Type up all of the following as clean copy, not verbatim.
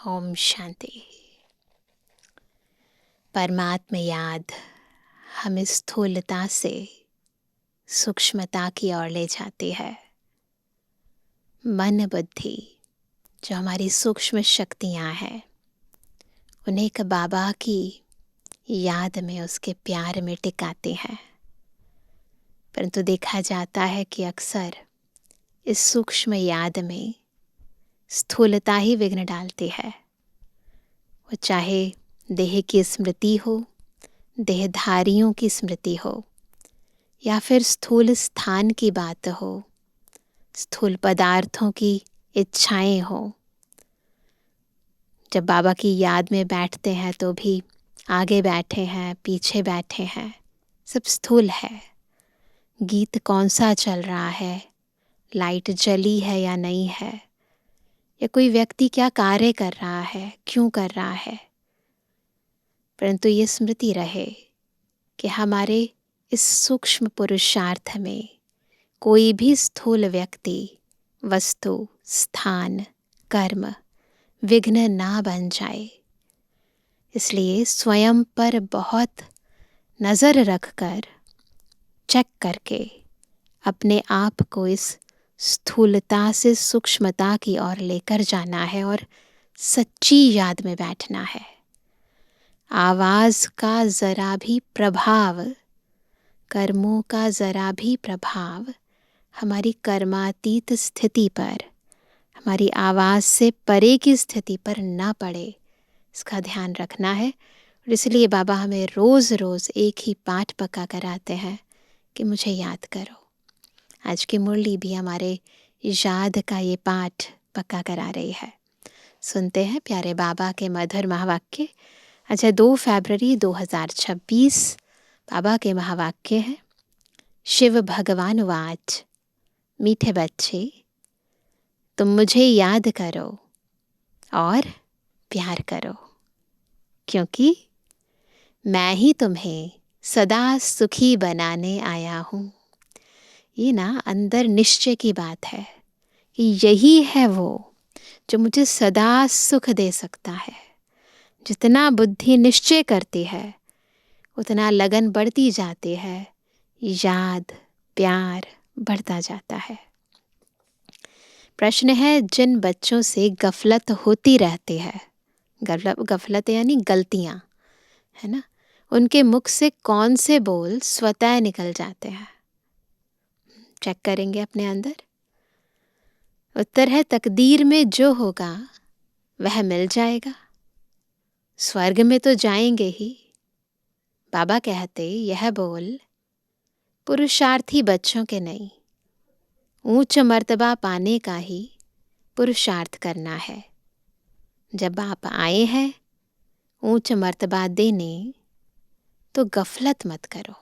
ओम शांति। परमात्मा याद हमें स्थूलता से सूक्ष्मता की ओर ले जाती है। मन बुद्धि जो हमारी सूक्ष्म शक्तियाँ हैं, उन्हें एक बाबा की याद में, उसके प्यार में टिकाते हैं। परंतु देखा जाता है कि अक्सर इस सूक्ष्म याद में स्थूलता ही विघ्न डालती है। वो चाहे देह की स्मृति हो, देहधारियों की स्मृति हो, या फिर स्थूल स्थान की बात हो, स्थूल पदार्थों की इच्छाएं हो। जब बाबा की याद में बैठते हैं तो भी आगे बैठे हैं, पीछे बैठे हैं, सब स्थूल है। गीत कौन सा चल रहा है, लाइट जली है या नहीं है, या कोई व्यक्ति क्या कार्य कर रहा है, क्यों कर रहा है, परंतु ये स्मृति रहे कि हमारे इस सूक्ष्म पुरुषार्थ में कोई भी स्थूल व्यक्ति, वस्तु, स्थान, कर्म विघ्न ना बन जाए। इसलिए स्वयं पर बहुत नज़र रखकर, चेक करके अपने आप को इस स्थूलता से सूक्ष्मता की ओर लेकर जाना है और सच्ची याद में बैठना है। आवाज़ का ज़रा भी प्रभाव, कर्मों का ज़रा भी प्रभाव हमारी कर्मातीत स्थिति पर, हमारी आवाज़ से परे की स्थिति पर ना पड़े, इसका ध्यान रखना है। और इसलिए बाबा हमें रोज़ रोज़ एक ही पाठ पक्का कराते हैं कि मुझे याद करो। आज की मुरली भी हमारे याद का ये पाठ पक्का करा रही है। सुनते हैं प्यारे बाबा के मधुर महावाक्य। अच्छा, 2 फरवरी 2026 बाबा के महावाक्य हैं। शिव भगवान वाच, मीठे बच्चे तुम मुझे याद करो और प्यार करो, क्योंकि मैं ही तुम्हें सदा सुखी बनाने आया हूँ। ये ना अंदर निश्चय की बात है कि यही है वो जो मुझे सदा सुख दे सकता है। जितना बुद्धि निश्चय करती है उतना लगन बढ़ती जाती है, याद प्यार बढ़ता जाता है। प्रश्न है, जिन बच्चों से गफलत होती रहती है, गफलत यानी गलतियाँ, है ना, उनके मुख से कौन से बोल स्वतः निकल जाते हैं? चेक करेंगे अपने अंदर। उत्तर है, तकदीर में जो होगा वह मिल जाएगा। स्वर्ग में तो जाएंगे ही। बाबा कहते यह बोल पुरुषार्थी बच्चों के नहीं, ऊंच मर्तबा पाने का ही पुरुषार्थ करना है। जब आप आए हैं ऊंच मर्तबा देने, तो गफलत मत करो,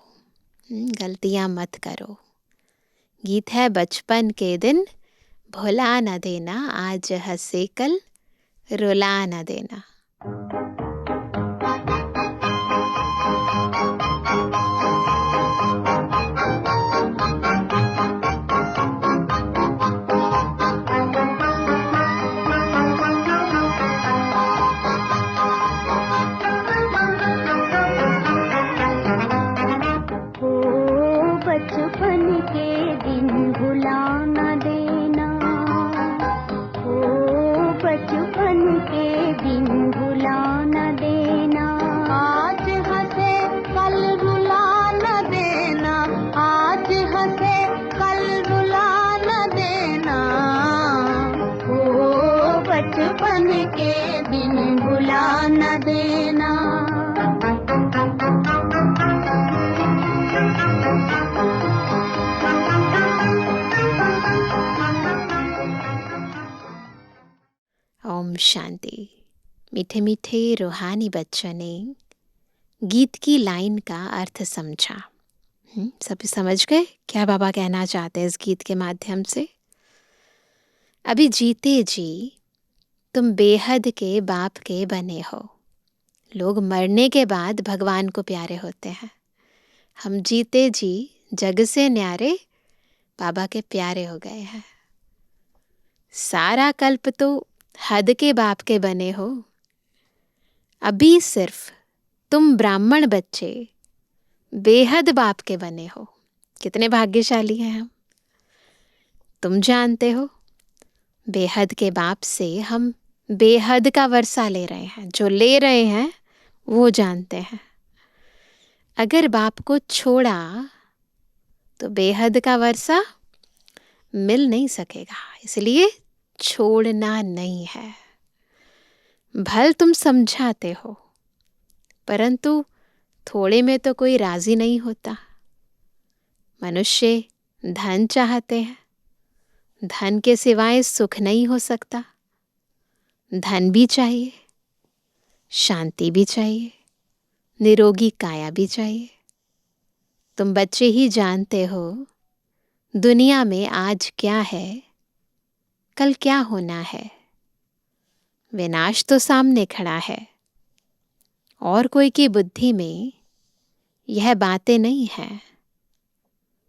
गलतियां मत करो। गीत है, बचपन के दिन भुला न देना, आज हंसे कल रुला न देना। बचपन के दिन भुला न देना, ओ बचपन के दिन भुला न देना। आज हंसे कल रुला न देना, आज हंसे कल रुला न देना, ओ बचपन के दिन भुला न देना। ओम शांति। मीठे मीठे रूहानी बच्चों ने गीत की लाइन का अर्थ समझा। सभी समझ गए क्या बाबा कहना चाहते हैं इस गीत के माध्यम से? अभी जीते जी तुम बेहद के बाप के बने हो। लोग मरने के बाद भगवान को प्यारे होते हैं। हम जीते जी जग से न्यारे बाबा के प्यारे हो गए हैं। सारा कल्प तो हद के बाप के बने हो। अभी सिर्फ तुम ब्राह्मण बच्चे बेहद बाप के बने हो। कितने भाग्यशाली हैं हम। तुम जानते हो, बेहद के बाप से हम बेहद का वर्षा ले रहे हैं। जो ले रहे हैं वो जानते हैं। अगर बाप को छोड़ा तो बेहद का वर्षा मिल नहीं सकेगा। इसलिए छोड़ना नहीं है। भल तुम समझाते हो, परंतु थोड़े में तो कोई राजी नहीं होता। मनुष्य धन चाहते हैं। धन के सिवाय सुख नहीं हो सकता। धन भी चाहिए, शांति भी चाहिए, निरोगी काया भी चाहिए। तुम बच्चे ही जानते हो दुनिया में आज क्या है, कल क्या होना है। विनाश तो सामने खड़ा है और कोई की बुद्धि में यह बातें नहीं हैं।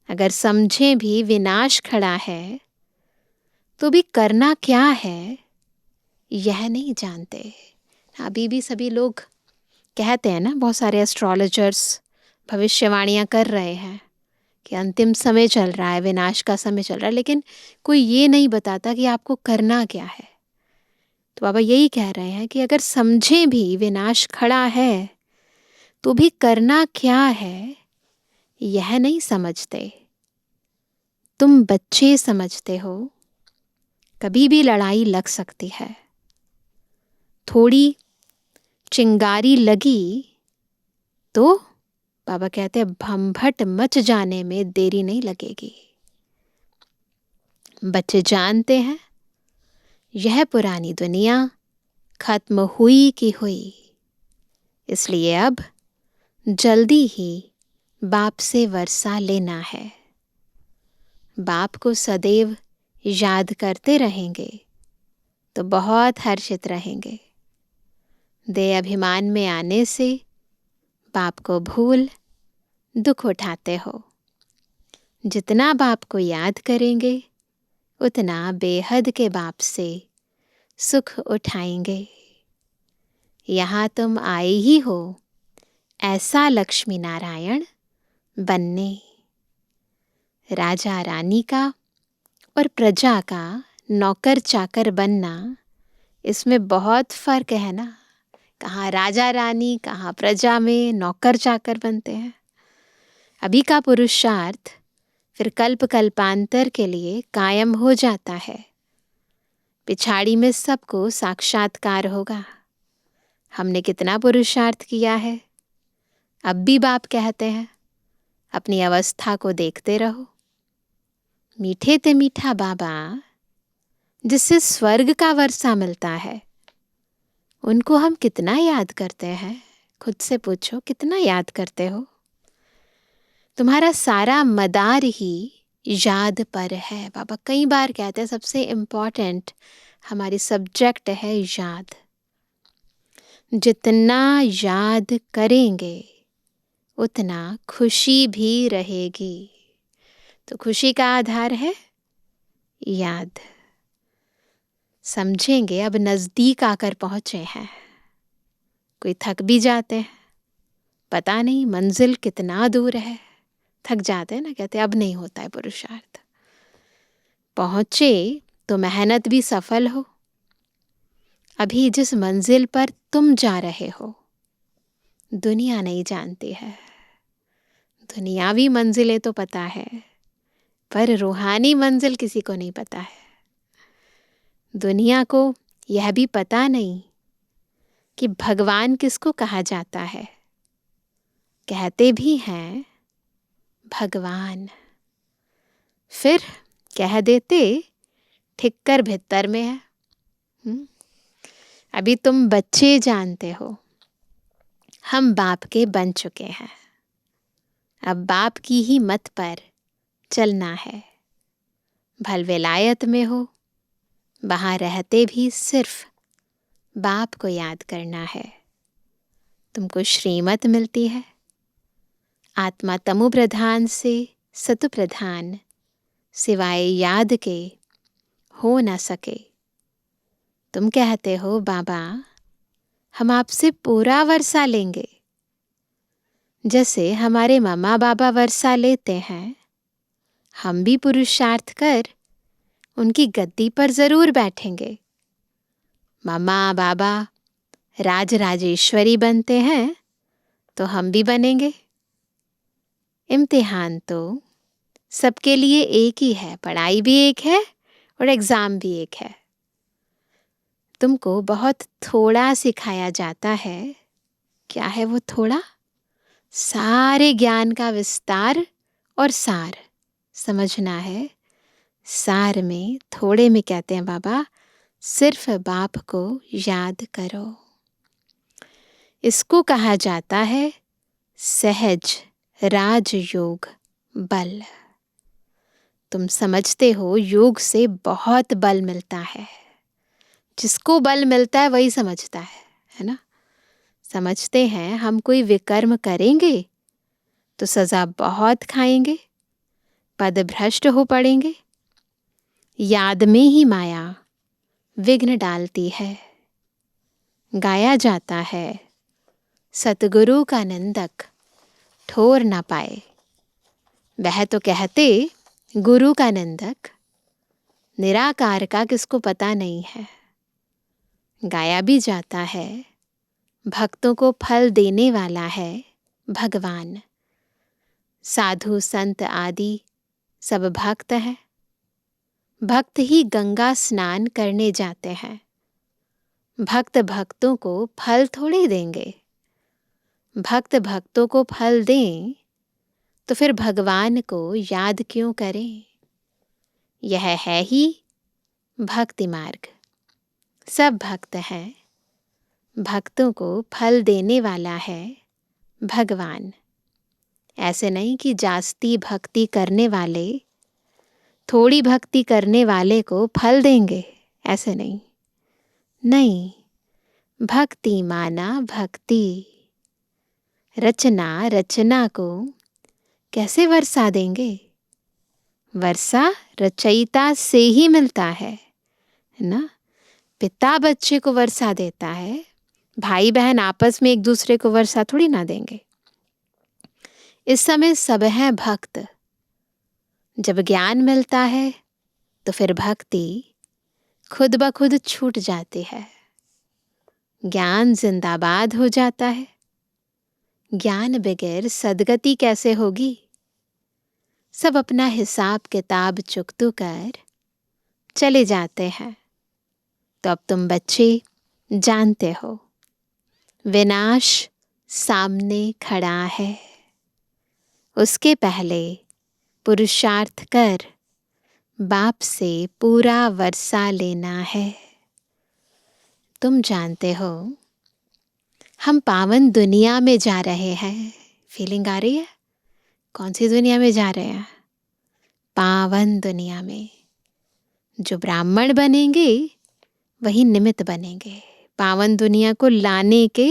अगर समझें भी विनाश खड़ा है तो भी करना क्या है यह नहीं जानते। अभी भी सभी लोग कहते हैं ना, बहुत सारे एस्ट्रोलॉजर्स भविष्यवाणियां कर रहे हैं कि अंतिम समय चल रहा है, विनाश का समय चल रहा है, लेकिन कोई ये नहीं बताता कि आपको करना क्या है। तो बाबा यही कह रहे हैं कि अगर समझें भी विनाश खड़ा है तो भी करना क्या है यह नहीं समझते। तुम बच्चे समझते हो कभी भी लड़ाई लग सकती है। थोड़ी चिंगारी लगी तो बाबा कहते हैं भंभट मच जाने में देरी नहीं लगेगी। बच्चे जानते हैं यह पुरानी दुनिया खत्म हुई की हुई, इसलिए अब जल्दी ही बाप से वर्षा लेना है। बाप को सदैव याद करते रहेंगे तो बहुत हर्षित रहेंगे। देह अभिमान में आने से बाप को भूल दुख उठाते हो। जितना बाप को याद करेंगे उतना बेहद के बाप से सुख उठाएंगे। यहाँ तुम आए ही हो ऐसा लक्ष्मी नारायण बनने। राजा रानी का और प्रजा का नौकर चाकर बनना, इसमें बहुत फर्क है ना। कहाँ राजा रानी, कहाँ प्रजा में नौकर चाकर बनते हैं। अभी का पुरुषार्थ फिर कल्प कल्पांतर के लिए कायम हो जाता है। पिछाड़ी में सबको साक्षात्कार होगा। हमने कितना पुरुषार्थ किया है। अब भी बाप कहते हैं अपनी अवस्था को देखते रहो। मीठे ते मीठा बाबा जिससे स्वर्ग का वर्षा मिलता है, उनको हम कितना याद करते हैं। खुद से पूछो कितना याद करते हो। तुम्हारा सारा मदार ही याद पर है। बाबा कई बार कहते हैं सबसे इम्पोर्टेंट हमारी सब्जेक्ट है याद। जितना याद करेंगे उतना खुशी भी रहेगी। तो खुशी का आधार है याद। समझेंगे अब नज़दीक आकर पहुँचे हैं। कोई थक भी जाते हैं, पता नहीं मंजिल कितना दूर है, थक जाते हैं ना, कहते अब नहीं होता है पुरुषार्थ। पहुँचे तो मेहनत भी सफल हो। अभी जिस मंजिल पर तुम जा रहे हो दुनिया नहीं जानती है। दुनियावी मंजिलें तो पता है, पर रूहानी मंजिल किसी को नहीं पता है। दुनिया को यह भी पता नहीं कि भगवान किसको कहा जाता है। कहते भी हैं भगवान, फिर कह देते ठिक्कर भीतर में है। अभी तुम बच्चे जानते हो हम बाप के बन चुके हैं। अब बाप की ही मत पर चलना है। भल विलायत में हो, वहाँ रहते भी सिर्फ बाप को याद करना है। तुमको श्रीमत मिलती है। आत्मा तमु प्रधान से सतु प्रधान सिवाय याद के हो न सके। तुम कहते हो बाबा हम आपसे पूरा वर्षा लेंगे, जैसे हमारे मम्मा बाबा वर्षा लेते हैं, हम भी पुरुषार्थ कर उनकी गद्दी पर जरूर बैठेंगे। मम्मा बाबा राज राजेश्वरी बनते हैं तो हम भी बनेंगे। इम्तिहान तो सबके लिए एक ही है, पढ़ाई भी एक है और एग्ज़ाम भी एक है। तुमको बहुत थोड़ा सिखाया जाता है। क्या है वो थोड़ा? सारे ज्ञान का विस्तार और सार समझना है। सार में, थोड़े में कहते हैं बाबा सिर्फ बाप को याद करो। इसको कहा जाता है सहज राजयोग बल। तुम समझते हो योग से बहुत बल मिलता है। जिसको बल मिलता है वही समझता है ना? समझते हैं हम कोई विकर्म करेंगे तो सजा बहुत खाएंगे, पदभ्रष्ट हो पड़ेंगे। याद में ही माया विघ्न डालती है। गाया जाता है सतगुरु का निंदक ठोर ना पाए। वह तो कहते गुरु का निंदक निराकार का किसको पता नहीं है। गाया भी जाता है भक्तों को फल देने वाला है भगवान। साधु संत आदि सब भक्त है। भक्त ही गंगा स्नान करने जाते हैं। भक्त भक्तों को फल थोड़े देंगे। भक्त भक्तों को फल दें तो फिर भगवान को याद क्यों करें? यह है ही भक्ति मार्ग। सब भक्त हैं, भक्तों को फल देने वाला है भगवान। ऐसे नहीं कि जास्ती भक्ति करने वाले थोड़ी भक्ति करने वाले को फल देंगे, ऐसे नहीं। नहीं, भक्ति माना भक्ति। रचना रचना को कैसे वर्षा देंगे? वर्षा रचयिता से ही मिलता है ना? पिता बच्चे को वर्षा देता है, भाई बहन आपस में एक दूसरे को वर्षा थोड़ी ना देंगे। इस समय सब हैं भक्त। जब ज्ञान मिलता है तो फिर भक्ति खुद ब खुद छूट जाती है। ज्ञान जिंदाबाद हो जाता है। ज्ञान बगैर सदगति कैसे होगी? सब अपना हिसाब किताब चुकतू कर चले जाते हैं। तो अब तुम बच्चे जानते हो विनाश सामने खड़ा है। उसके पहले पुरुषार्थ कर बाप से पूरा वर्षा लेना है। तुम जानते हो हम पावन दुनिया में जा रहे हैं। फीलिंग आ रही है? कौन सी दुनिया में जा रहे हैं? पावन दुनिया में। जो ब्राह्मण बनेंगे वही निमित्त बनेंगे। पावन दुनिया को लाने के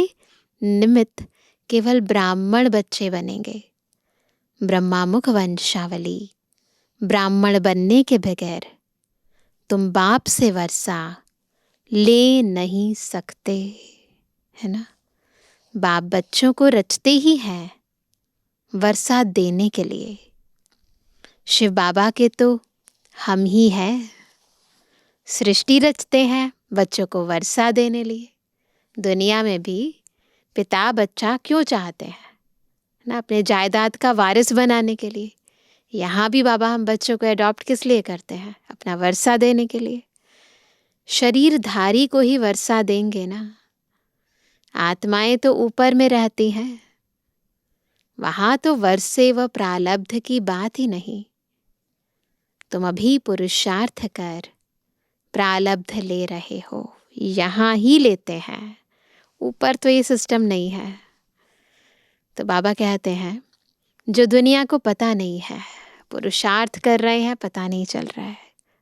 निमित्त केवल ब्राह्मण बच्चे बनेंगे। ब्रह्मामुख वंशावली। ब्राह्मण बनने के बगैर तुम बाप से वर्षा ले नहीं सकते, है ना? बाप बच्चों को रचते ही हैं वर्षा देने के लिए। शिव बाबा के तो हम ही हैं। सृष्टि रचते हैं बच्चों को वर्षा देने लिए। दुनिया में भी पिता बच्चा क्यों चाहते हैं ना? अपने जायदाद का वारिस बनाने के लिए। यहाँ भी बाबा हम बच्चों को अडॉप्ट किस लिए करते हैं? अपना वर्षा देने के लिए। शरीरधारी को ही वर्षा देंगे ना। आत्माएं तो ऊपर में रहती हैं, वहां तो वर्षे व प्रालब्ध की बात ही नहीं। तुम अभी पुरुषार्थ कर प्रालब्ध ले रहे हो, यहाँ ही लेते हैं। ऊपर तो ये सिस्टम नहीं है। तो बाबा कहते हैं जो दुनिया को पता नहीं है, पुरुषार्थ कर रहे हैं, पता नहीं चल रहा है,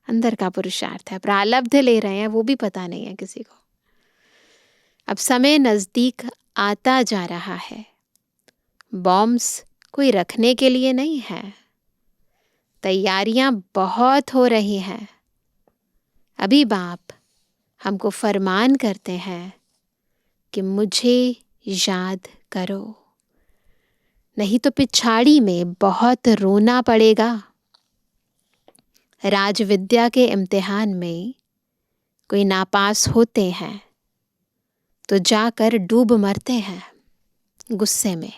अंदर का पुरुषार्थ है, प्रालब्ध ले रहे हैं, वो भी पता नहीं है किसी को। अब समय नजदीक आता जा रहा है। बॉम्ब्स कोई रखने के लिए नहीं है। तैयारियां बहुत हो रही हैं। अभी बाप हमको फरमान करते हैं कि मुझे याद करो, नहीं तो पिछाड़ी में बहुत रोना पड़ेगा। राज विद्या के इम्तिहान में कोई नापास होते हैं तो जाकर डूब मरते हैं गुस्से में।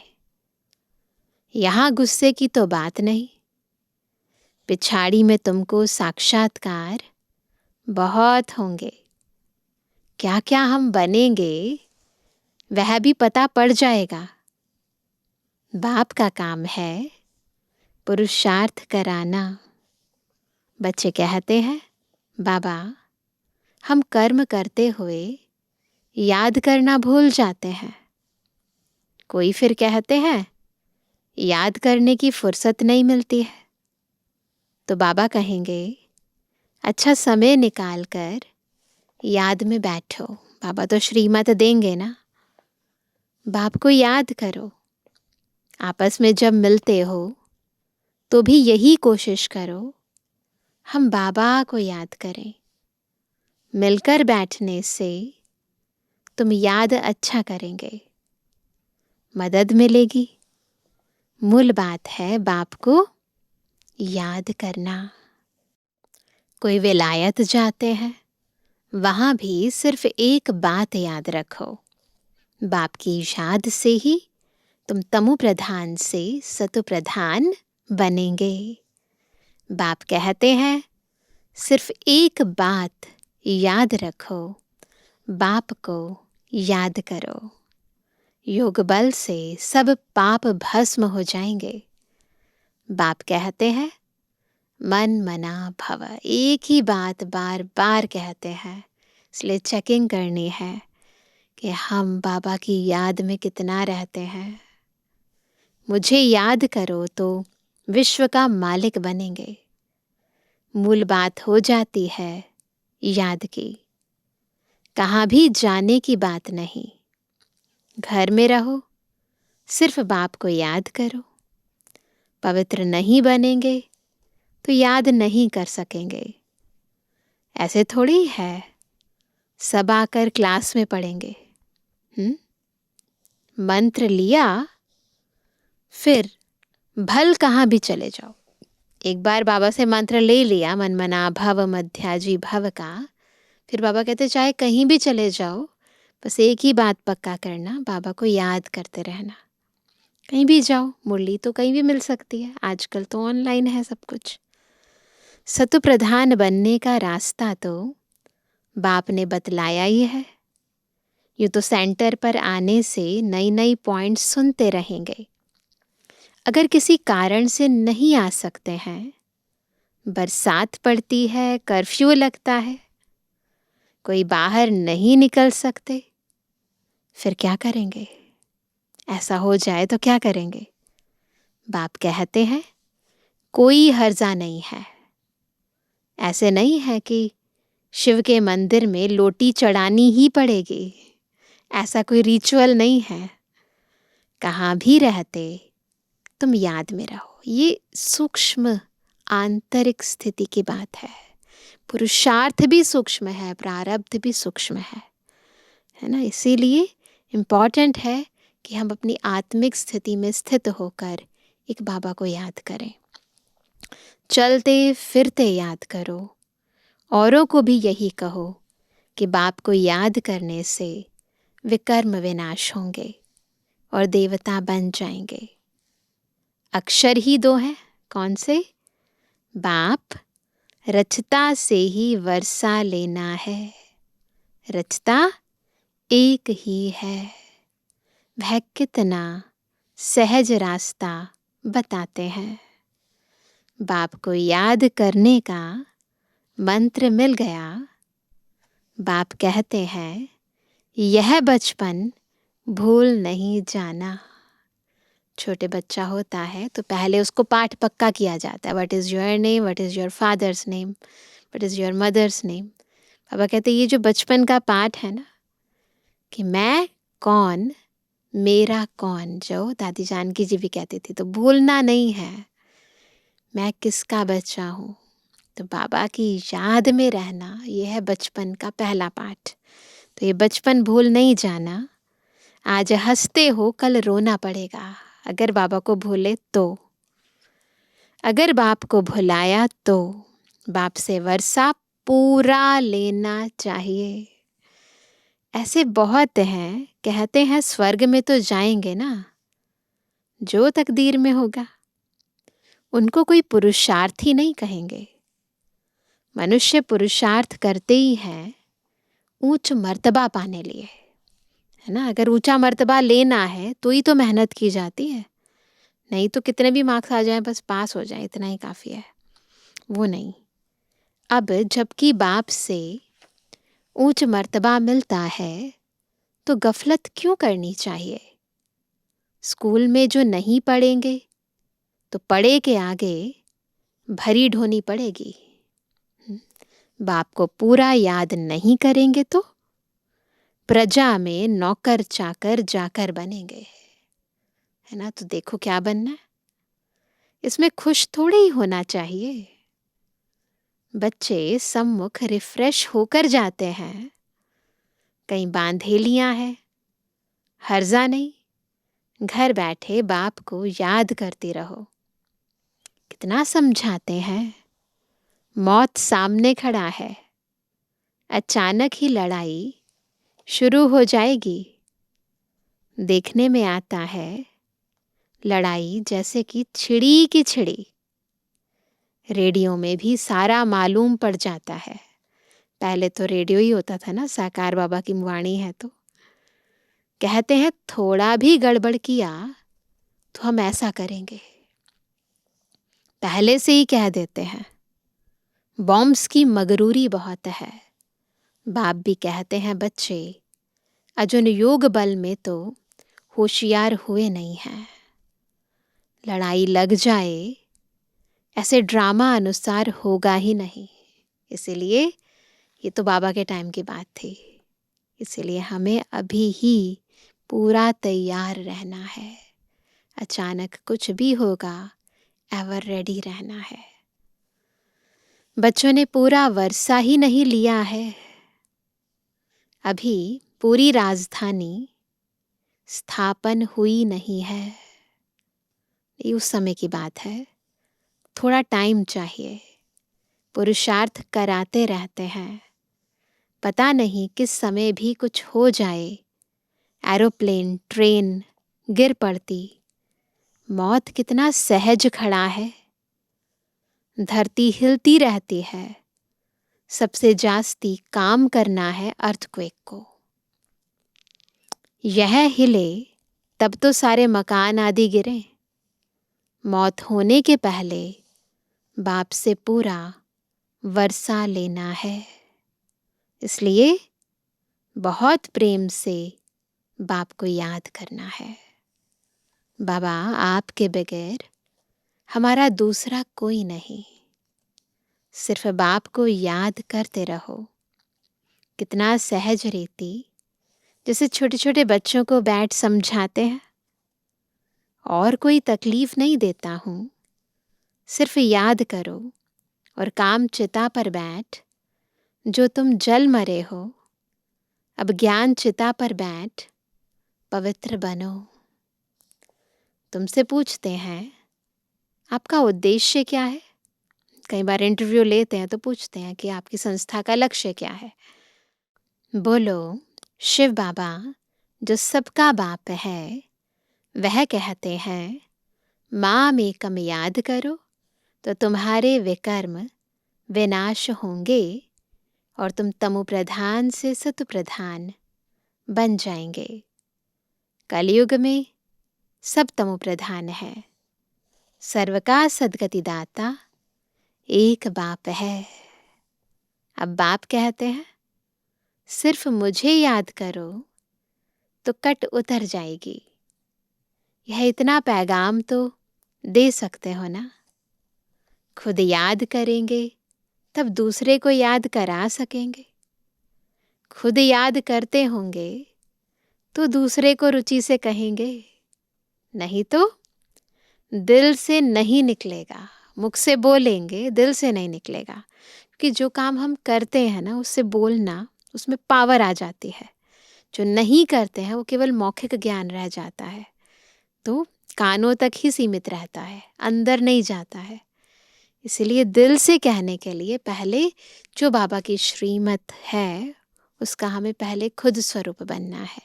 यहाँ गुस्से की तो बात नहीं, पिछाड़ी में तुमको साक्षात्कार बहुत होंगे। क्या क्या हम बनेंगे वह भी पता पड़ जाएगा। बाप का काम है पुरुषार्थ कराना। बच्चे कहते हैं, बाबा हम कर्म करते हुए याद करना भूल जाते हैं। कोई फिर कहते हैं याद करने की फुर्सत नहीं मिलती है। तो बाबा कहेंगे अच्छा समय निकाल कर याद में बैठो। बाबा तो श्रीमत देंगे ना। बाप को याद करो। आपस में जब मिलते हो तो भी यही कोशिश करो हम बाबा को याद करें। मिलकर बैठने से तुम याद अच्छा करेंगे, मदद मिलेगी। मूल बात है बाप को याद करना। कोई विलायत जाते हैं, वहाँ भी सिर्फ एक बात याद रखो, बाप की याद से ही तुम तमु प्रधान से सतु प्रधान बनेंगे। बाप कहते हैं सिर्फ एक बात याद रखो, बाप को याद करो। योग बल से सब पाप भस्म हो जाएंगे। बाप कहते हैं मन मना भव, एक ही बात बार बार कहते हैं। इसलिए चेकिंग करनी है कि हम बाबा की याद में कितना रहते हैं। मुझे याद करो तो विश्व का मालिक बनेंगे। मूल बात हो जाती है याद की। कहाँ भी जाने की बात नहीं, घर में रहो, सिर्फ बाप को याद करो। पवित्र नहीं बनेंगे तो याद नहीं कर सकेंगे। ऐसे थोड़ी है सब आकर क्लास में पढ़ेंगे। मंत्र लिया फिर भल कहाँ भी चले जाओ। एक बार बाबा से मंत्र ले लिया मन मना भव मध्याजी भव का, फिर बाबा कहते चाहे कहीं भी चले जाओ, बस एक ही बात पक्का करना, बाबा को याद करते रहना। कहीं भी जाओ, मुरली तो कहीं भी मिल सकती है, आजकल तो ऑनलाइन है सब कुछ। सतु प्रधान बनने का रास्ता तो बाप ने बतलाया ही है। यूँ तो सेंटर पर आने से नई नई पॉइंट्स सुनते रहेंगे। अगर किसी कारण से नहीं आ सकते हैं, बरसात पड़ती है, कर्फ्यू लगता है, कोई बाहर नहीं निकल सकते, फिर क्या करेंगे? ऐसा हो जाए तो क्या करेंगे? बाप कहते हैं कोई हर्जा नहीं है। ऐसे नहीं है कि शिव के मंदिर में लोटी चढ़ानी ही पड़ेगी, ऐसा कोई रिचुअल नहीं है। कहाँ भी रहते तुम याद में रहो। ये सूक्ष्म आंतरिक स्थिति की बात है। पुरुषार्थ भी सूक्ष्म है, प्रारब्ध भी सूक्ष्म है ना। इसीलिए इम्पॉर्टेंट है कि हम अपनी आत्मिक स्थिति में स्थित होकर एक बाबा को याद करें। चलते फिरते याद करो। औरों को भी यही कहो कि बाप को याद करने से विकर्म विनाश होंगे और देवता बन जाएंगे। अक्षर ही दो हैं, कौन से? बाप रचता से ही वर्षा लेना है। रचता एक ही है, वह कितना सहज रास्ता बताते हैं। बाप को याद करने का मंत्र मिल गया। बाप कहते हैं यह बचपन भूल नहीं जाना। छोटे बच्चा होता है तो पहले उसको पाठ पक्का किया जाता है। What is your name, what is your father's name, what is your mother's name. पापा कहते ये जो बचपन का पाठ है ना, कि मैं कौन, मेरा कौन, जो दादी जानकी जी भी कहती थी, तो भूलना नहीं है। मैं किसका बच्चा हूँ, तो बाबा की याद में रहना, ये है बचपन का पहला पाठ। तो ये बचपन भूल नहीं जाना। आज हंसते हो, कल रोना पड़ेगा अगर बाबा को भूले तो। अगर बाप को भुलाया तो बाप से वर्षा पूरा लेना चाहिए। ऐसे बहुत हैं, कहते हैं स्वर्ग में तो जाएंगे ना, जो तकदीर में होगा। उनको कोई पुरुषार्थ ही नहीं कहेंगे। मनुष्य पुरुषार्थ करते ही हैं ऊंच मर्तबा पाने लिए, है ना। अगर ऊंचा मर्तबा लेना है तो ही तो मेहनत की जाती है, नहीं तो कितने भी मार्क्स आ जाएं बस पास हो जाए इतना ही काफ़ी है, वो नहीं। अब जबकि बाप से ऊंच मर्तबा मिलता है तो गफलत क्यों करनी चाहिए। स्कूल में जो नहीं पढ़ेंगे तो पढ़े के आगे भरी ढोनी पड़ेगी। बाप को पूरा याद नहीं करेंगे तो प्रजा में नौकर चाकर जाकर बनेंगे, है ना। तो देखो क्या बनना है, इसमें खुश थोड़े ही होना चाहिए। बच्चे सम्मुख रिफ्रेश होकर जाते हैं, कहीं बांधेलियां हैं, हर्जा नहीं। घर बैठे बाप को याद करते रहो। कितना समझाते हैं, मौत सामने खड़ा है, अचानक ही लड़ाई शुरू हो जाएगी। देखने में आता है लड़ाई जैसे कि छिड़ी की छिड़ी। रेडियो में भी सारा मालूम पड़ जाता है। पहले तो रेडियो ही होता था ना, साकार बाबा की वाणी है तो। कहते हैं थोड़ा भी गड़बड़ किया तो हम ऐसा करेंगे, पहले से ही कह देते हैं। बॉम्ब्स की मगरूरी बहुत है। बाप भी कहते हैं बच्चे अजुन योग बल में तो होशियार हुए नहीं हैं। लड़ाई लग जाए ऐसे ड्रामा अनुसार होगा ही नहीं। इसीलिए ये तो बाबा के टाइम की बात थी, इसीलिए हमें अभी ही पूरा तैयार रहना है। अचानक कुछ भी होगा, एवर रेडी रहना है। बच्चों ने पूरा वर्षा ही नहीं लिया है। अभी पूरी राजधानी स्थापन हुई नहीं है, ये उस समय की बात है। थोड़ा टाइम चाहिए, पुरुषार्थ कराते रहते हैं। पता नहीं किस समय भी कुछ हो जाए, एरोप्लेन ट्रेन गिर पड़ती। मौत कितना सहज खड़ा है, धरती हिलती रहती है। सबसे जास्ती काम करना है अर्थक्वेक को। यह हिले तब तो सारे मकान आदि गिरे। मौत होने के पहले बाप से पूरा वर्षा लेना है। इसलिए बहुत प्रेम से बाप को याद करना है। बाबा आपके बगैर हमारा दूसरा कोई नहीं, सिर्फ बाप को याद करते रहो। कितना सहज रीति, जैसे छोटे छोटे बच्चों को बैठ समझाते हैं। और कोई तकलीफ नहीं देता हूँ, सिर्फ याद करो और काम चिता पर बैठ। जो तुम जल मरे हो, अब ज्ञान चिता पर बैठ पवित्र बनो। तुमसे पूछते हैं आपका उद्देश्य क्या है। कई बार इंटरव्यू लेते हैं तो पूछते हैं कि आपकी संस्था का लक्ष्य क्या है। बोलो शिव बाबा जो सबका बाप है, वह कहते हैं माम एकम याद करो तो तुम्हारे विकर्म विनाश होंगे और तुम तमो प्रधान से सतु प्रधान बन जाएंगे। कलयुग में सब तमो प्रधान है, सर्व का सद्गति दाता एक बाप है। अब बाप कहते हैं सिर्फ मुझे याद करो तो कट उतर जाएगी। यह इतना पैगाम तो दे सकते हो ना। खुद याद करेंगे तब दूसरे को याद करा सकेंगे। खुद याद करते होंगे तो दूसरे को रुचि से कहेंगे, नहीं तो दिल से नहीं निकलेगा, मुख से बोलेंगे, दिल से नहीं निकलेगा। कि जो काम हम करते हैं ना, उससे बोलना, उसमें पावर आ जाती है। जो नहीं करते हैं वो केवल मौखिक ज्ञान रह जाता है, तो कानों तक ही सीमित रहता है, अंदर नहीं जाता है। इसलिए दिल से कहने के लिए पहले जो बाबा की श्रीमत है उसका हमें पहले खुद स्वरूप बनना है।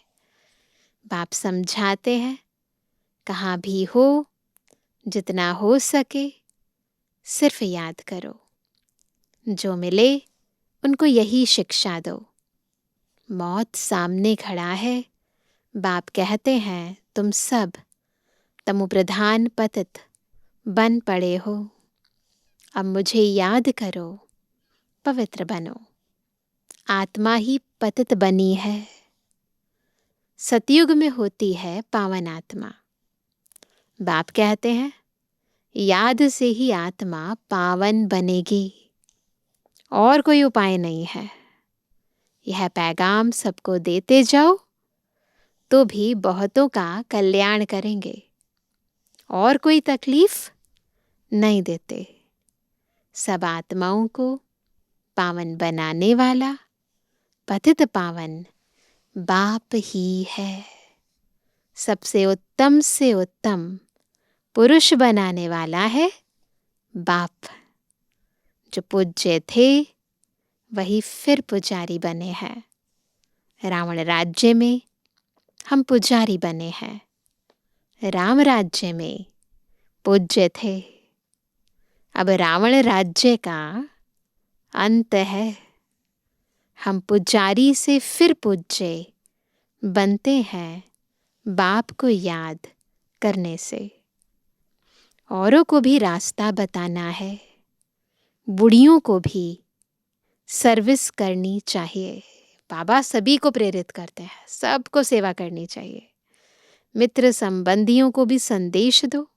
बाप समझाते हैं, कहाँ भी हो, जितना हो सके सिर्फ याद करो, जो मिले उनको यही शिक्षा दो। मौत सामने खड़ा है, बाप कहते हैं तुम सब तमोप्रधान पतित बन पड़े हो, अब मुझे याद करो, पवित्र बनो। आत्मा ही पतित बनी है, सतयुग में होती है पावन आत्मा। बाप कहते हैं याद से ही आत्मा पावन बनेगी, और कोई उपाय नहीं है। यह पैगाम सबको देते जाओ तो भी बहुतों का कल्याण करेंगे, और कोई तकलीफ नहीं देते। सब आत्माओं को पावन बनाने वाला पतित पावन बाप ही है। सबसे उत्तम से उत्तम पुरुष बनाने वाला है बाप। जो पूज्य थे वही फिर पुजारी बने हैं। रावण राज्य में हम पुजारी बने हैं, राम राज्य में पूज्य थे। अब रावण राज्य का अंत है, हम पुजारी से फिर पूज्य बनते हैं बाप को याद करने से। औरों को भी रास्ता बताना है, बुढ़ियों को भी सर्विस करनी चाहिए। बाबा सभी को प्रेरित करते हैं, सबको सेवा करनी चाहिए। मित्र संबंधियों को भी संदेश दो।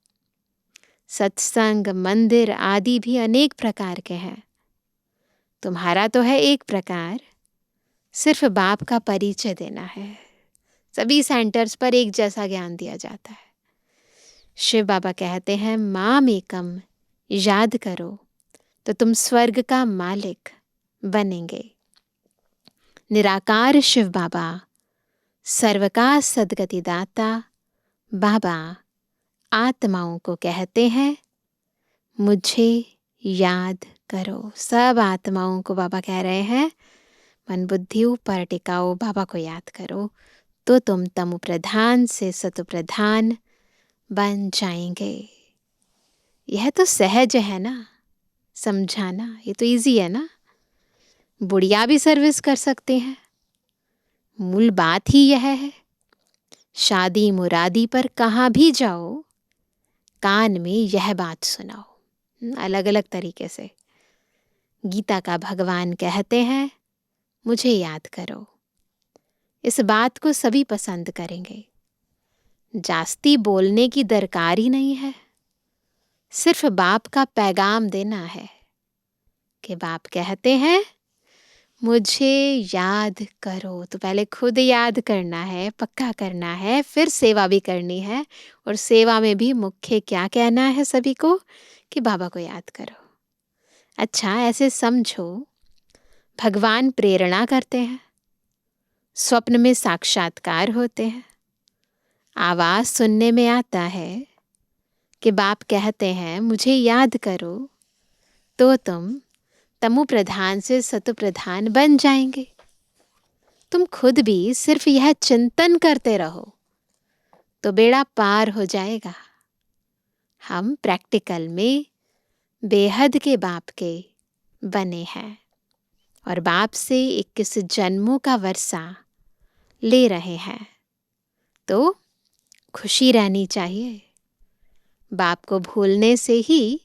सत्संग, मंदिर आदि भी अनेक प्रकार के हैं। तुम्हारा तो है एक प्रकार, सिर्फ बाप का परिचय देना है। सभी सेंटर्स पर एक जैसा ज्ञान दिया जाता है। शिव बाबा कहते हैं माम एकम याद करो तो तुम स्वर्ग का मालिक बनेंगे। निराकार शिव बाबा, सर्व का सद्गति दाता बाबा आत्माओं को कहते हैं मुझे याद करो। सब आत्माओं को बाबा कह रहे हैं मन बुद्धि ऊपर टिकाओ, बाबा को याद करो तो तुम तमो प्रधान से सतो प्रधान बन जाएंगे। यह तो सहज है ना समझाना, ये तो इजी है ना। बुढ़िया भी सर्विस कर सकते हैं। मूल बात ही यह है। शादी मुरादी पर कहाँ भी जाओ, कान में यह बात सुनाओ, अलग अलग तरीके से। गीता का भगवान कहते हैं मुझे याद करो। इस बात को सभी पसंद करेंगे। जास्ती बोलने की दरकार ही नहीं है, सिर्फ बाप का पैगाम देना है कि बाप कहते हैं मुझे याद करो। तो पहले खुद याद करना है, पक्का करना है, फिर सेवा भी करनी है। और सेवा में भी मुख्य क्या कहना है सभी को कि बाबा को याद करो। अच्छा, ऐसे समझो भगवान प्रेरणा करते हैं, स्वप्न में साक्षात्कार होते हैं, आवाज सुनने में आता है कि बाप कहते हैं मुझे याद करो तो तुम तमो प्रधान से सतो प्रधान बन जाएंगे। तुम खुद भी सिर्फ यह चिंतन करते रहो तो बेड़ा पार हो जाएगा। हम प्रैक्टिकल में बेहद के बाप के बने हैं और बाप से 21 जन्मों का वर्षा ले रहे हैं, तो खुशी रहनी चाहिए। बाप को भूलने से ही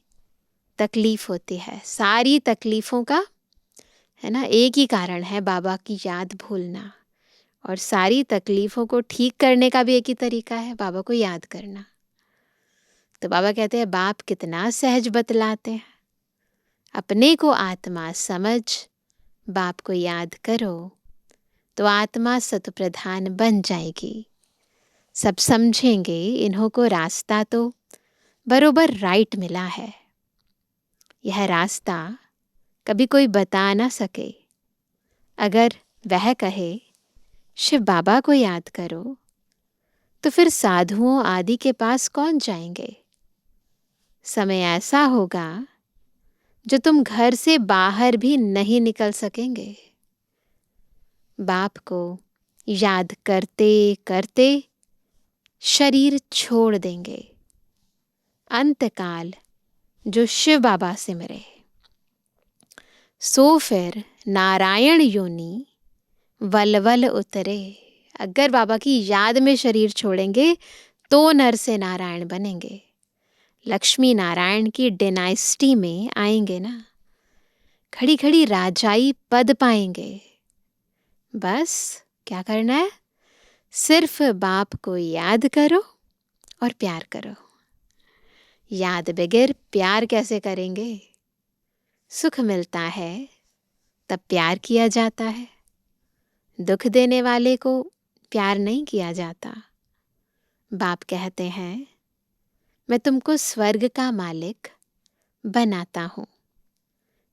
तकलीफ होती है। सारी तकलीफ़ों का है ना एक ही कारण है, बाबा की याद भूलना। और सारी तकलीफ़ों को ठीक करने का भी एक ही तरीका है, बाबा को याद करना। तो बाबा कहते हैं बाप कितना सहज बतलाते हैं। अपने को आत्मा समझ बाप को याद करो तो आत्मा सत प्रधान बन जाएगी। सब समझेंगे इन्हों को रास्ता तो बरोबर राइट मिला है। यह रास्ता कभी कोई बता ना सके। अगर वह कहे शिव बाबा को याद करो, तो फिर साधुओं आदि के पास कौन जाएंगे। समय ऐसा होगा जो तुम घर से बाहर भी नहीं निकल सकेंगे। बाप को याद करते करते शरीर छोड़ देंगे। अंतकाल जो शिव बाबा से मिले, सो फिर नारायण योनि वलवल उतरे। अगर बाबा की याद में शरीर छोड़ेंगे तो नर से नारायण बनेंगे, लक्ष्मी नारायण की डायनेस्टी में आएंगे ना, खड़ी खड़ी राजाई पद पाएंगे। बस क्या करना है, सिर्फ बाप को याद करो और प्यार करो। याद बगैर प्यार कैसे करेंगे। सुख मिलता है तब प्यार किया जाता है, दुख देने वाले को प्यार नहीं किया जाता। बाप कहते हैं मैं तुमको स्वर्ग का मालिक बनाता हूँ,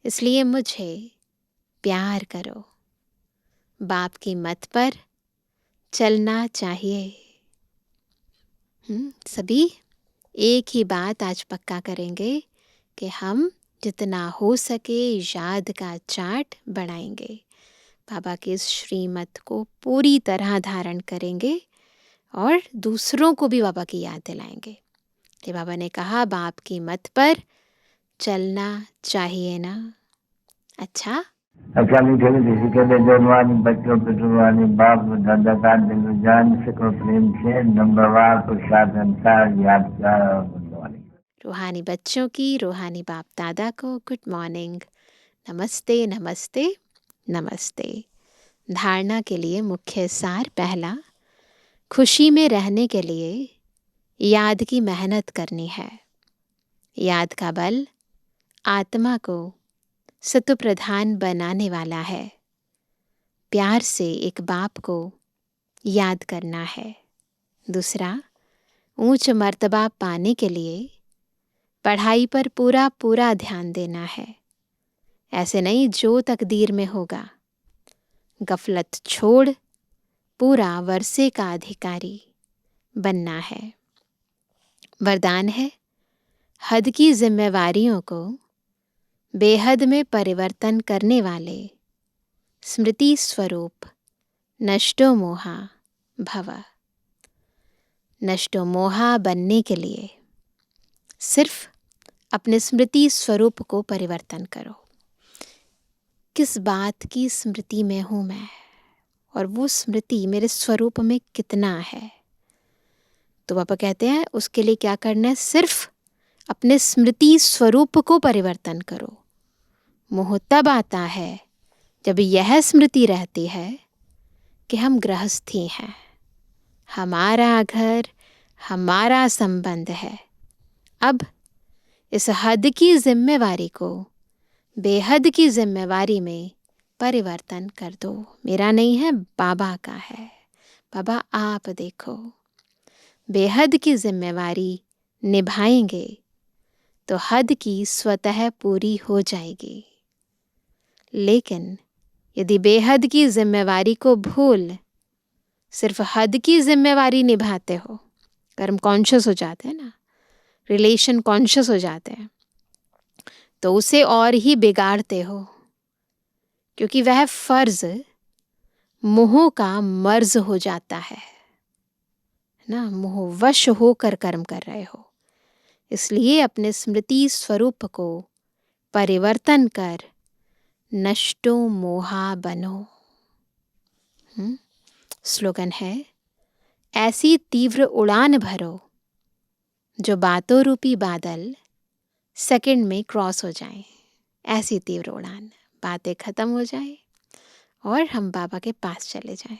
इसलिए मुझे प्यार करो। बाप की मत पर चलना चाहिए। सभी एक ही बात आज पक्का करेंगे कि हम जितना हो सके याद का चार्ट बढ़ाएंगे। बाबा के इस श्रीमत को पूरी तरह धारण करेंगे और दूसरों को भी बाबा की याद दिलाएंगे कि बाबा ने कहा बाप की मत पर चलना चाहिए ना। अच्छा मीठे मीठे के जवानी बच्चों पे जुबानी बाप दादा का दिल जान सको प्रेम से नंबरवार पुरुषार्थ अनुसार याद कर। रूहानी बच्चों की रूहानी बाप दादा को गुड मॉर्निंग, नमस्ते नमस्ते नमस्ते। धारणा के लिए मुख्य सार पहला, खुशी में रहने के लिए याद की मेहनत करनी है। याद का बल आत्मा को सत्व प्रधान बनाने वाला है। प्यार से एक बाप को याद करना है। दूसरा, ऊंच मर्तबा पाने के लिए पढ़ाई पर पूरा पूरा ध्यान देना है। ऐसे नहीं जो तकदीर में होगा। गफलत छोड़ पूरा वर्षे का अधिकारी बनना है। वरदान है, हद की जिम्मेवारियों को बेहद में परिवर्तन करने वाले स्मृति स्वरूप नष्टो मोहा भव। नष्टो मोहा बनने के लिए सिर्फ अपने स्मृति स्वरूप को परिवर्तन करो। किस बात की स्मृति में हूँ मैं, और वो स्मृति मेरे स्वरूप में कितना है। तो पापा कहते हैं उसके लिए क्या करना है, सिर्फ अपने स्मृति स्वरूप को परिवर्तन करो। मोह तब आता है जब यह स्मृति रहती है कि हम गृहस्थी हैं, हमारा घर, हमारा संबंध है। अब इस हद की जिम्मेवारी को बेहद की जिम्मेवारी में परिवर्तन कर दो। मेरा नहीं है, बाबा का है। बाबा आप देखो, बेहद की जिम्मेवारी निभाएंगे तो हद की स्वतः पूरी हो जाएगी। लेकिन यदि बेहद की जिम्मेवारी को भूल सिर्फ हद की जिम्मेवारी निभाते हो, कर्म कॉन्शियस हो जाते हैं ना, रिलेशन कॉन्शियस हो जाते हैं, तो उसे और ही बिगाड़ते हो, क्योंकि वह फर्ज मोह का मर्ज हो जाता है ना। मोहवश होकर कर्म कर रहे हो। इसलिए अपने स्मृति स्वरूप को परिवर्तन कर नष्टो मोहा बनो। स्लोगन है, ऐसी तीव्र उड़ान भरो जो बातों रूपी बादल सेकंड में क्रॉस हो जाएं। ऐसी तीव्र उड़ान, बातें खत्म हो जाए और हम बाबा के पास चले जाएं।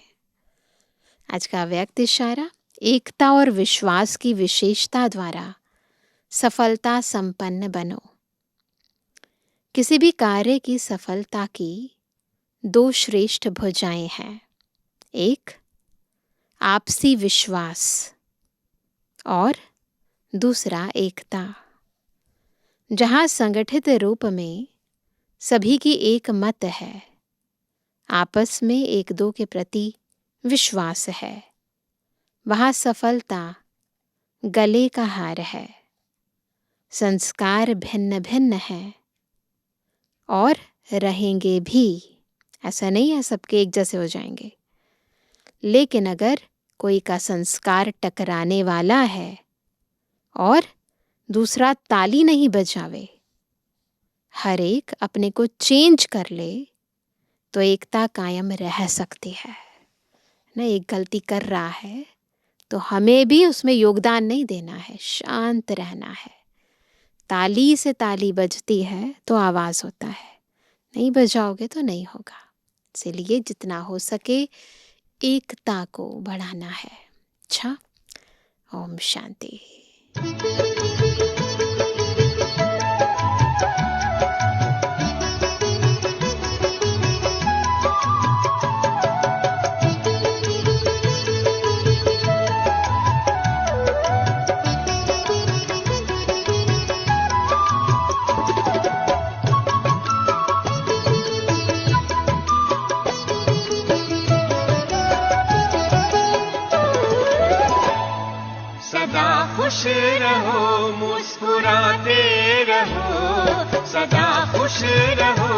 आज का व्यक्त इशारा, एकता और विश्वास की विशेषता द्वारा सफलता संपन्न बनो। किसी भी कार्य की सफलता की दो श्रेष्ठ भुजाएं हैं। एक, आपसी विश्वास और दूसरा एकता। जहाँ संगठित रूप में सभी की एक मत है, आपस में एक दो के प्रति विश्वास है, वहाँ सफलता गले का हार है। संस्कार भिन्न भिन्न हैं और रहेंगे भी, ऐसा नहीं है सबके एक जैसे हो जाएंगे। लेकिन अगर कोई का संस्कार टकराने वाला है और दूसरा ताली नहीं बजावे, हर एक अपने को चेंज कर ले, तो एकता कायम रह सकती है ना। एक गलती कर रहा है तो हमें भी उसमें योगदान नहीं देना है, शांत रहना है। ताली से ताली बजती है तो आवाज होता है, नहीं बजाओगे तो नहीं होगा। इसलिए जितना हो सके एकता को बढ़ाना है। अच्छा, ओम शांति। खुश रहो, मुस्कुराते रहो, सदा खुश रहो,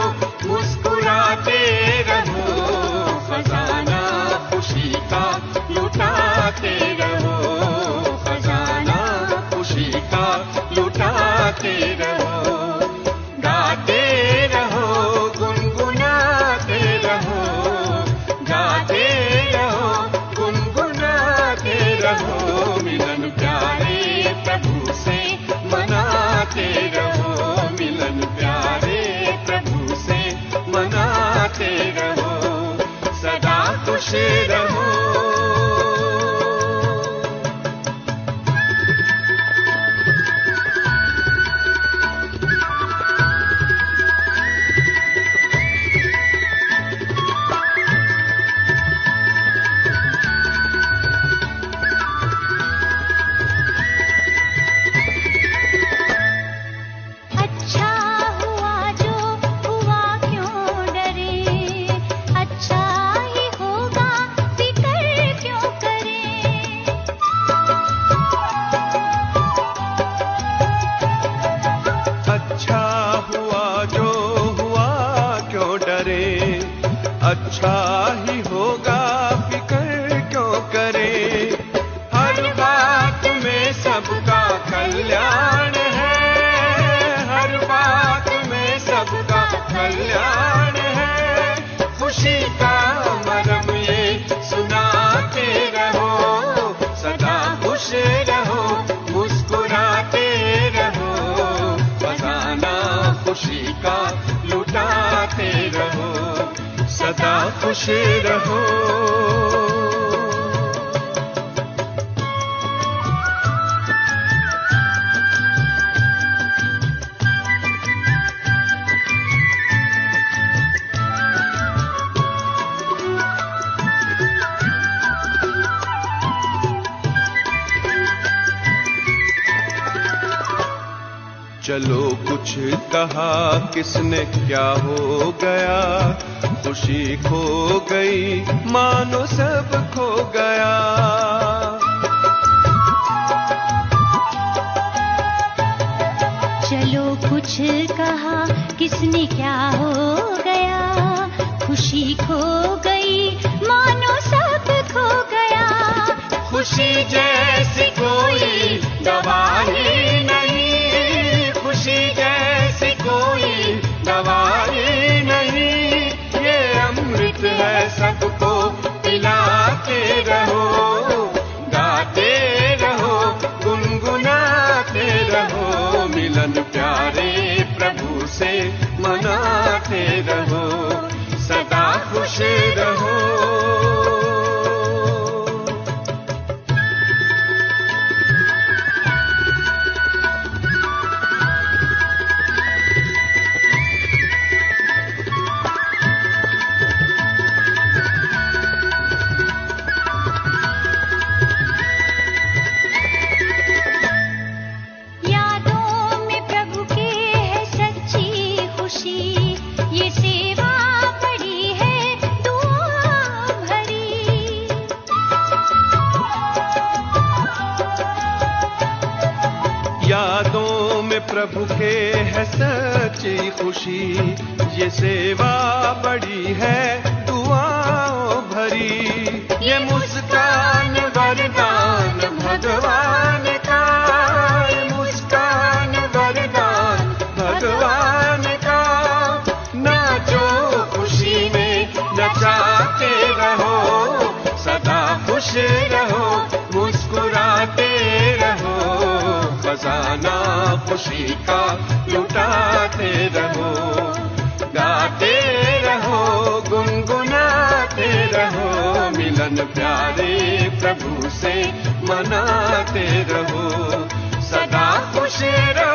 मुस्कुराते रहो, खजाना खुशी का लुटाते रहो, खजाना खुशी का लुटाते रहो, गाते रहो, गुनगुनाते रहो, गाते रहो, गुनगुनाते रहो, मिलन प्यारे प्रभु से मनाते रहो, मिलन प्यारे प्रभु से मनाते रहो, सदा खुश रहो। अच्छा ही होगा, फिक्र क्यों करे, हर बात में सबका कल्याण है, हर बात में सबका कल्याण है, खुशी का मरम ये सुनाते रहो, सदा खुश रहो, मुस्कुराते रहो, खजाना खुशी का लुटाते रहो, सदा खुश रहो। चलो कुछ कहा किसने क्या हो गया, खुशी खो गई मानो सब खो गया, चलो कुछ कहा किसने क्या हो गया, खुशी खो गई मानो सब खो गया, खुशी जैसी कोई दवा ही नहीं, खुशी जैसी कोई दवा ही नहीं, ये अमृत है सबको पिलाते रहो, गाते रहो, गुनगुनाते रहो, मिलन प्यारे प्रभु से मनाते रहो, सदा खुश रहो। प्रभु के है सच्ची खुशी, ये सेवा बड़ी है दुआओं भरी। ये मुस्कान वरदान भगवान का, ये मुस्कान वरदान भगवान का। नाचो खुशी में नचाते रहो, सदा खुश रहो मुस्कुराते रहो, खजाना खुशी का लुटाते रहो। गाते रहो गुनगुनाते रहो, मिलन प्यारे प्रभु से मनाते रहो, सदा खुश रहो।